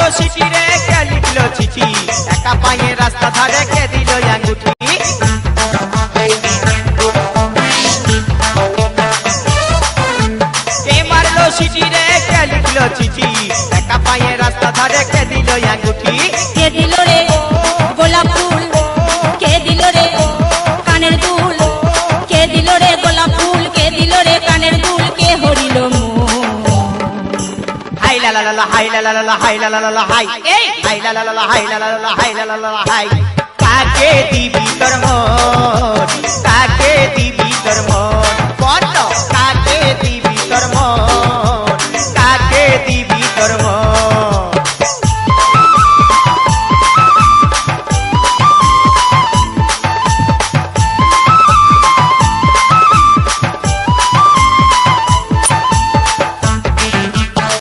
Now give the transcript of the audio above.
মারলো সিটি রে কে লিখলো চিঠি একা পায়ে রাস্তা ধারে কে দিল আঙ্গুঠি কে মারলো সিটি রে কে লিখলো চিঠি একা পায়ে রাস্তা ধারে কে দিল আঙ্গুঠি কে দিল রে গোলাপ ফুল কে দিল রে কানের দুল কে দিল রে গোলাপ ফুল কে দিল রে কানের দুল কে হরিল হাই লা লা লা হাই লা লা লা হাই লা লা লা হাই এই হাই লা লা লা হাই লা লা লা হাই লা লা লা হাই কাকে দিবি তোর মন কাকে দিবি তোর মন বল কাকে দিবি তোর মন কাকে দিবি তোর মন